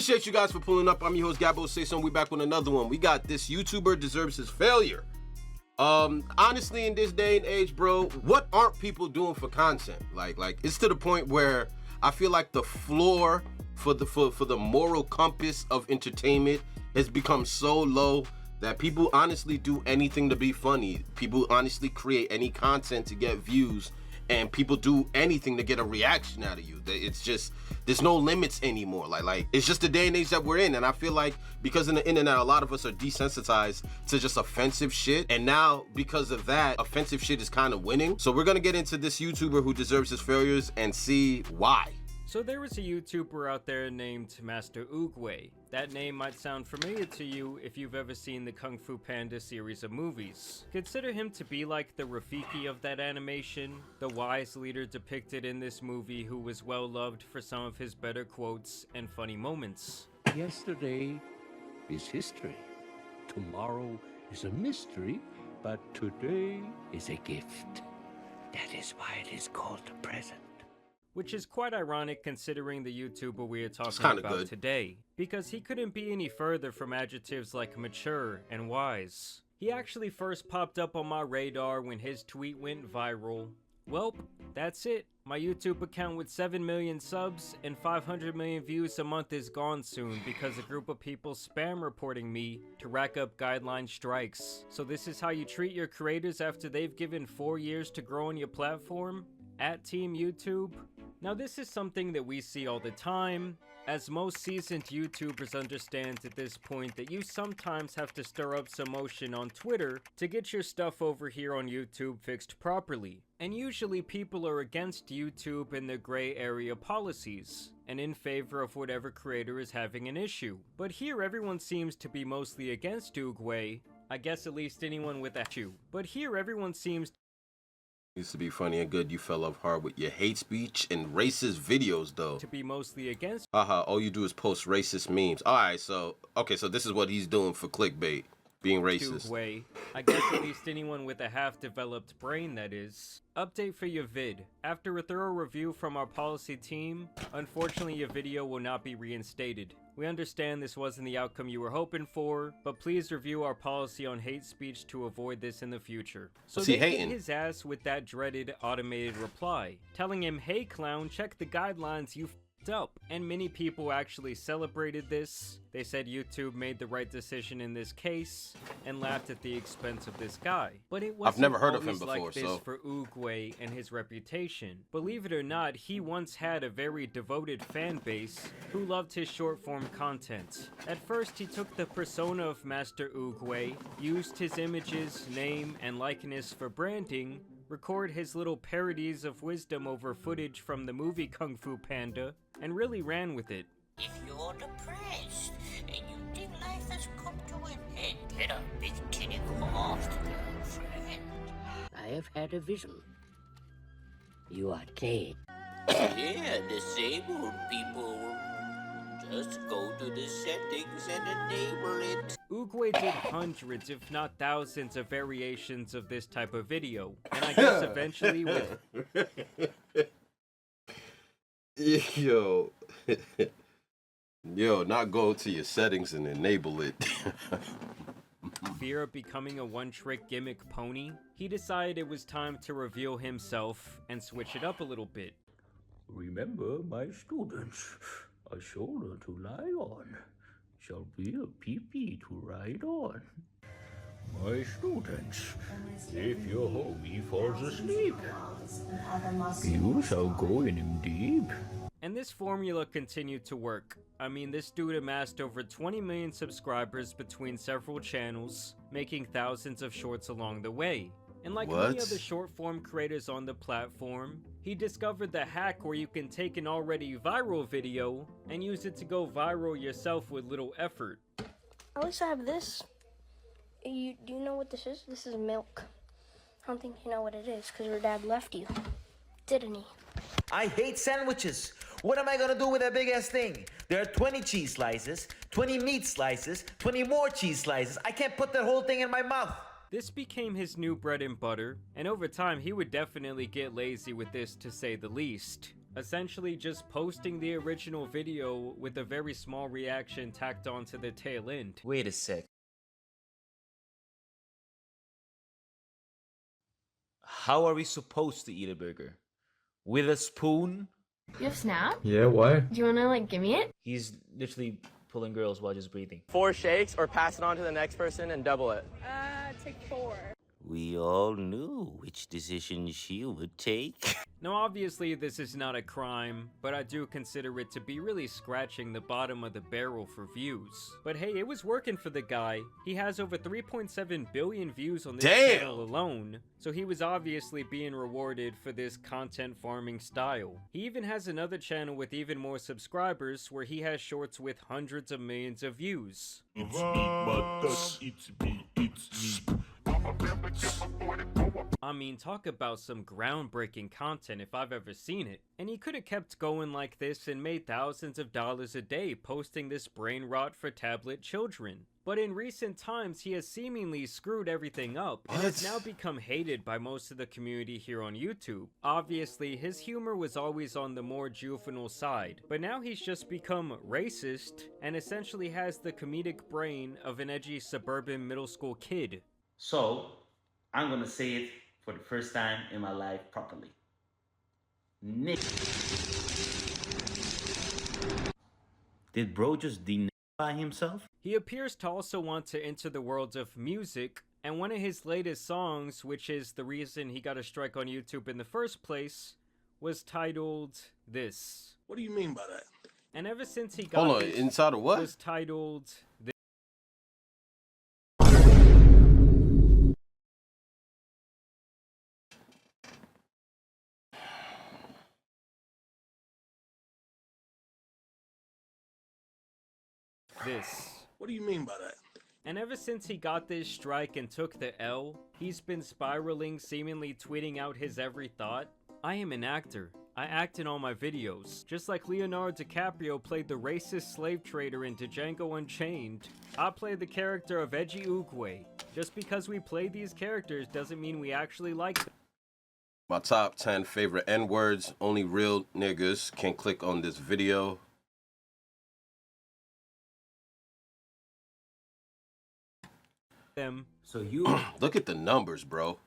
Appreciate you guys for pulling up. I'm your host, Gabbo Say Something. We back with another one. We got This YouTuber Deserves His Failure. Honestly, in this day and age, bro, what aren't people doing for content? Like it's to the point where I feel like the floor for the moral compass of entertainment has become so low that people honestly do anything to be funny. People honestly create any content to get views, and people do anything to get a reaction out of you. It's just, there's no limits anymore. Like it's just the day and age that we're in. And I feel like because in the internet, a lot of us are desensitized to just offensive shit. And now because of that, offensive shit is kind of winning. So we're gonna get into this YouTuber who deserves his failures and see why. So there was a YouTuber out there named Master Oogway. That name might sound familiar to you if you've ever seen the Kung Fu Panda series of movies. Consider him to be like the Rafiki of that animation, the wise leader depicted in this movie who was well loved for some of his better quotes and funny moments. Yesterday is history. Tomorrow is a mystery, but today is a gift. That is why it is called the present. Which is quite ironic considering the YouTuber we are talking about today, because he couldn't be any further from adjectives like mature and wise. He actually first popped up on my radar when his tweet went viral. Welp, that's it. My YouTube account with 7 million subs and 500 million views a month is gone soon because a group of people spam reporting me to rack up guideline strikes. So this is how you treat your creators after they've given 4 years to grow on your platform? At Team YouTube? Now this is something that we see all the time, as most seasoned YouTubers understand at this point that you sometimes have to stir up some motion on Twitter to get your stuff over here on YouTube fixed properly. And usually people are against YouTube and their gray area policies, and in favor of whatever creator is having an issue. But here everyone seems to be mostly against Oogway, I guess at least anyone with a issue. But here everyone seems Used to be funny and good. You fell off hard with your hate speech and racist videos, though. to be mostly against All you do is post racist memes. Alright, so this is what he's doing for clickbait. Being racist. Oogway. I guess at least anyone with a half-developed brain, that is. Update for your vid. After a thorough review from our policy team, unfortunately your video will not be reinstated. We understand this wasn't the outcome you were hoping for, but please review our policy on hate speech to avoid this in the future. So they hit his ass with that dreaded automated reply, telling him, hey clown, check the guidelines, you up. And many people actually celebrated this. They said YouTube made the right decision in this case and laughed at the expense of this guy. But it wasn't I've never heard of him always before, like this so for Oogway and his reputation. Believe it or not, he once had a very devoted fan base who loved his short form content. At first he took the persona of Master Oogway, used his images, name, and likeness for branding, record his little parodies of wisdom over footage from the movie Kung Fu Panda, and really ran with it. If you're depressed and you think life has come to an end, get up, it's getting off, girlfriend. I have had a vision. You are dead. Yeah, disabled people just go to the settings and enable it. Oogway did hundreds, if not thousands, of variations of this type of video, and I guess eventually with Yo, not go to your settings and enable it. fear of becoming a one-trick gimmick pony, he decided it was time to reveal himself and switch it up a little bit. Remember, my students, a shoulder to lie on shall be a pee-pee to ride on. My students, if your homie falls asleep, you shall go in him deep. And this formula continued to work. I mean, this dude amassed over 20 million subscribers between several channels, making thousands of shorts along the way. And like many other short-form creators on the platform, he discovered the hack where you can take an already viral video and use it to go viral yourself with little effort. I also have this. Do you know what this is? This is milk. I don't think you know what it is because your dad left you, didn't he? I hate sandwiches. What am I gonna do with that big ass thing? There are 20 cheese slices, 20 meat slices, 20 more cheese slices. I can't put that whole thing in my mouth. This became his new bread and butter, and over time he would definitely get lazy with this, to say the least. essentially just posting the original video with a very small reaction tacked on to the tail end. Wait a sec. How are we supposed to eat a burger? With a spoon? You have Snap? Yeah, why? Do you wanna like give me it? He's literally pulling girls while just breathing. 4 shakes or pass it on to the next person and double it. Take 4. We all knew which decision she would take. Now obviously this is not a crime, but I do consider it to be really scratching the bottom of the barrel for views. But hey, it was working for the guy. He has over 3.7 billion views on this channel alone, so he was obviously being rewarded for this content farming style. He even has another channel with even more subscribers where he has shorts with hundreds of millions of views. I mean, talk about some groundbreaking content if I've ever seen it. And he could have kept going like this and made thousands of dollars a day posting this brain rot for tablet children. But in recent times, he has seemingly screwed everything up and has now become hated by most of the community here on YouTube. Obviously, his humor was always on the more juvenile side, but now he's just become racist and essentially has the comedic brain of an edgy suburban middle school kid. So, I'm gonna say it for the first time in my life properly. Nick. Did bro just by himself? He appears to also want to enter the world of music, and one of his latest songs, which is the reason he got a strike on YouTube in the first place, was titled This. What do you mean by that? And ever since he got inside of what? Was titled This. What do you mean by that? And ever since he got this strike and took the L, he's been spiraling, seemingly tweeting out his every thought. I am an actor. I act in all my videos. Just like Leonardo DiCaprio played the racist slave trader in Django Unchained, I play the character of Edgy Oogway. Just because we play these characters doesn't mean we actually like them. My top 10 favorite N-words. Only real niggas can click on this video. So you look at the numbers, bro.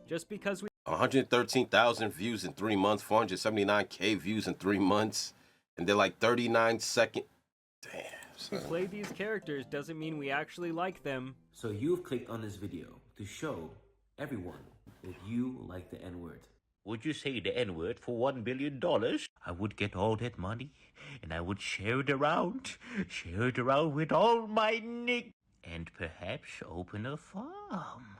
Just because we 113,000 views in 3 months, 479K views in 3 months, and they're like 39 second. Damn. We play these characters doesn't mean we actually like them. So you've clicked on this video to show everyone that you like the N-word. Would you say the N-word for $1 billion? I would get all that money, and I would share it around with all my nick. And perhaps open a farm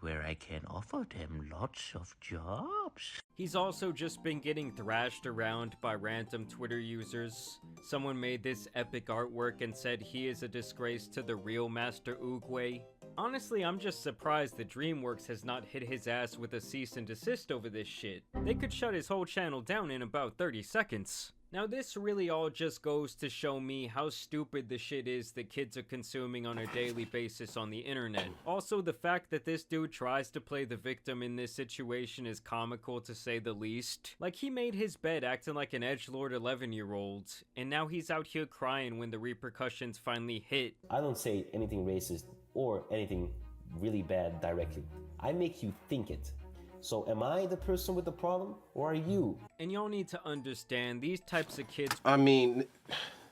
where I can offer them lots of jobs. He's also just been getting thrashed around by random Twitter users. Someone made this epic artwork and said he is a disgrace to the real Master Oogway. Honestly, I'm just surprised that DreamWorks has not hit his ass with a cease and desist over this shit. They could shut his whole channel down in about 30 seconds. Now this really all just goes to show me how stupid the shit is that kids are consuming on a daily basis on the internet. Also, the fact that this dude tries to play the victim in this situation is comical to say the least. Like, he made his bed acting like an edgelord 11-year-old, and now he's out here crying when the repercussions finally hit. I don't say anything racist or anything really bad directly. I make you think it. So am I the person with the problem, or are you? And y'all need to understand, these types of kids... I mean,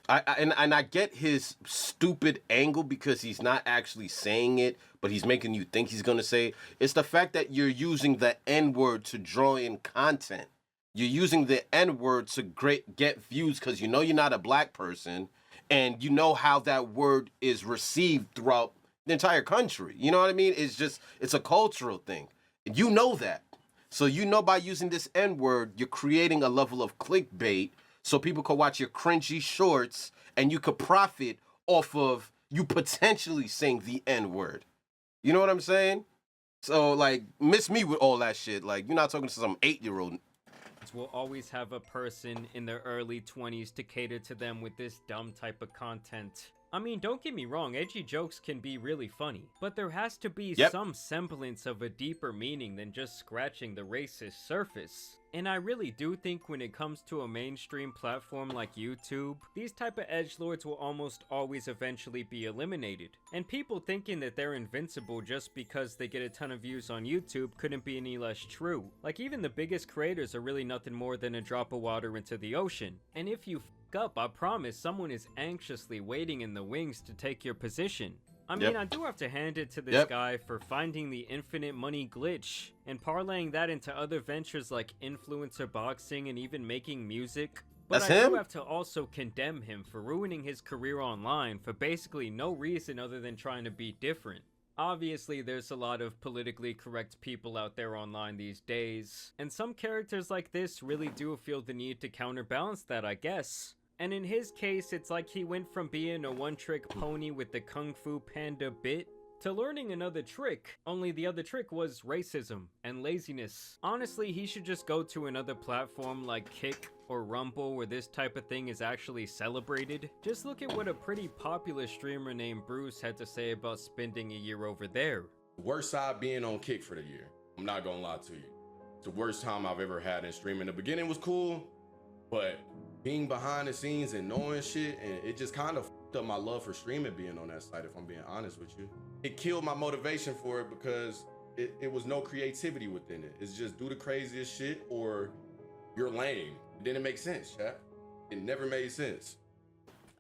I get his stupid angle because he's not actually saying it, but he's making you think he's gonna say it. It's the fact that you're using the N-word to draw in content. You're using the N-word to get views because you know you're not a black person, and you know how that word is received throughout the entire country. You know what I mean? It's a cultural thing. You know that. So you know by using this N-word, you're creating a level of clickbait so people can watch your cringy shorts and you could profit off of you potentially saying the N-word. You know what I'm saying? So, like, miss me with all that shit. Like, you're not talking to some 8-year-old. Will always have a person in their early 20s to cater to them with this dumb type of content. I mean, don't get me wrong, edgy jokes can be really funny, but there has to be some semblance of a deeper meaning than just scratching the racist surface. And I really do think when it comes to a mainstream platform like YouTube, these type of edgelords will almost always eventually be eliminated. And people thinking that they're invincible just because they get a ton of views on YouTube couldn't be any less true. Like, even the biggest creators are really nothing more than a drop of water into the ocean. And if you f up, I promise someone is anxiously waiting in the wings to take your position. I mean, I do have to hand it to this guy for finding the infinite money glitch and parlaying that into other ventures like influencer boxing and even making music. But I do have to also condemn him for ruining his career online for basically no reason other than trying to be different. Obviously, there's a lot of politically correct people out there online these days, and some characters like this really do feel the need to counterbalance that, I guess. And in his case, it's like he went from being a one-trick pony with the Kung Fu Panda bit to learning another trick, only the other trick was racism and laziness. Honestly, he should just go to another platform like Kick or Rumble where this type of thing is actually celebrated. Just look at what a pretty popular streamer named Bruce had to say about spending a year over there. Worst side being on Kick for the year. I'm not gonna lie to you. It's the worst time I've ever had in streaming. The beginning was cool, but being behind the scenes and knowing shit, and it just kind of fucked up my love for streaming being on that site, if I'm being honest with you. It killed my motivation for it because it was no creativity within it. It's just do the craziest shit or you're lame. It didn't make sense, chat. It never made sense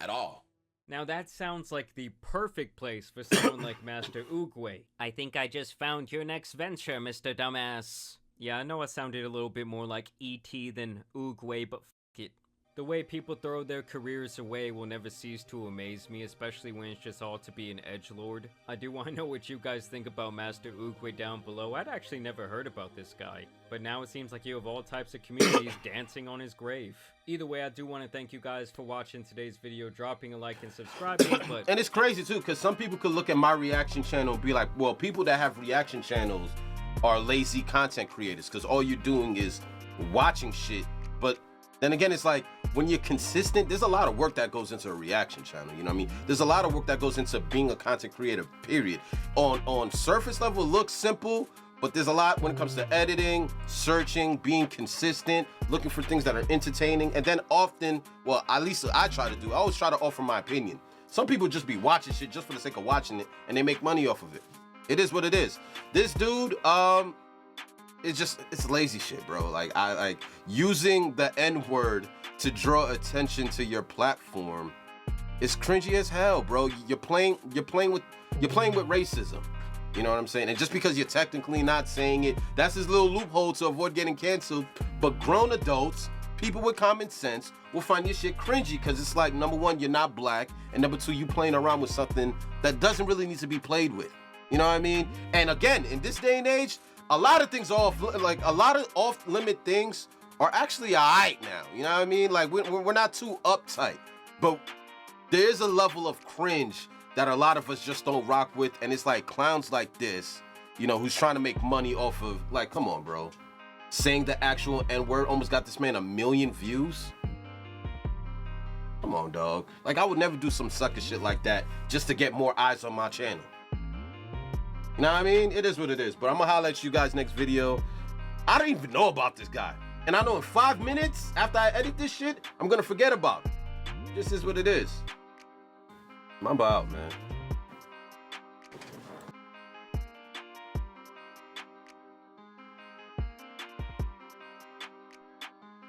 at all. Now that sounds like the perfect place for someone like Master Oogway. I think I just found your next venture, Mr. Dumbass. Yeah, I know I sounded a little bit more like E.T. than Oogway, but f it. The way people throw their careers away will never cease to amaze me, especially when it's just all to be an edgelord. I do want to know what you guys think about Master Oogway down below. I'd actually never heard about this guy, but now it seems like you have all types of communities dancing on his grave. Either way, I do want to thank you guys for watching today's video, dropping a like and subscribing, but... And it's crazy too, because some people could look at my reaction channel and be like, well, people that have reaction channels are lazy content creators, because all you're doing is watching shit. But then again, it's like, when you're consistent, there's a lot of work that goes into a reaction channel, you know what I mean? There's a lot of work that goes into being a content creator, period. On surface level, it looks simple, but there's a lot when it comes to editing, searching, being consistent, looking for things that are entertaining, and then often, well, at least I try to do, I always try to offer my opinion. Some people just be watching shit just for the sake of watching it, and they make money off of it. It is what it is. This dude, it's lazy shit, bro. Like, I like using the N-word to draw attention to your platform. It's cringy as hell, bro. You're playing with racism. You know what I'm saying? And just because you're technically not saying it, that's his little loophole to avoid getting canceled. But grown adults, people with common sense, will find your shit cringy because it's like, number one, you're not black, and number two, you playing around with something that doesn't really need to be played with. You know what I mean? And again, in this day and age, a lot of things are off-limit things are actually alright now. You know what I mean? Like, we're not too uptight, but there is a level of cringe that a lot of us just don't rock with, and it's like clowns like this, you know, who's trying to make money off of, like, come on, bro. Saying the actual N-word almost got this man 1 million views. Come on, dog. Like, I would never do some sucker shit like that just to get more eyes on my channel. You know what I mean? It is what it is. But I'm gonna holler at you guys next video. I don't even know about this guy. And I know in 5 minutes after I edit this shit, I'm gonna forget about it. This is what it is. Mamba out, man.